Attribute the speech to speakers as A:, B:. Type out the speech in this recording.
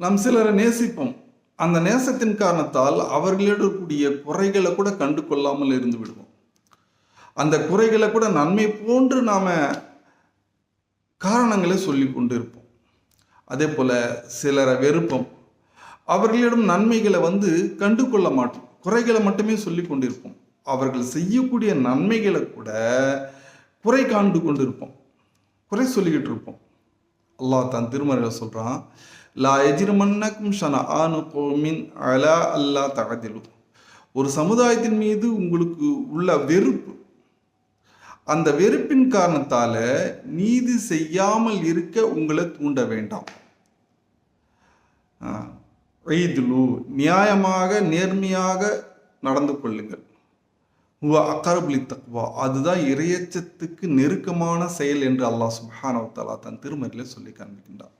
A: நாம் சிலரை நேசிப்போம். அந்த நேசத்தின் காரணத்தால் அவர்களிடக்கூடிய குறைகளை கூட கண்டு கொள்ளாமல் இருந்து விடுவோம். அந்த குறைகளை கூட நன்மை போன்று நாம் காரணங்களை சொல்லி கொண்டு இருப்போம். அதே போல் சிலரை வெறுப்போம். அவர்களிடம் நன்மைகளை கண்டு கொள்ள மாட்டோம். குறைகளை மட்டுமே சொல்லி கொண்டிருப்போம். அவர்கள் செய்யக்கூடிய நன்மைகளை கூட குறை காண்டு கொண்டு இருப்போம், குறை சொல்லிக்கிட்டு இருப்போம். அல்லாஹ் தான் திருமறையில் சொல்கிறான், லா எஜிரமன்னக்கும் ஷனஆனு கௌமின் அலா அல்லா தஅதிலு. ஒரு சமுதாயத்தின் மீது உங்களுக்கு உள்ள வெறுப்பு, அந்த வெறுப்பின் காரணத்தால நீதி செய்யாமல் இருக்க உங்களை தூண்ட வேண்டாம். ஈதுலு, நியாயமாக நேர்மையாக நடந்து கொள்ளுங்கள். அக்கரபுலி தக்வா, அதுதான் இறையச்சத்துக்கு நெருக்கமான செயல் என்று அல்லாஹ் சுப்ஹானஹு வ தஆலா தன் திருமறையிலே சொல்லி காண்பிக்கின்றார்.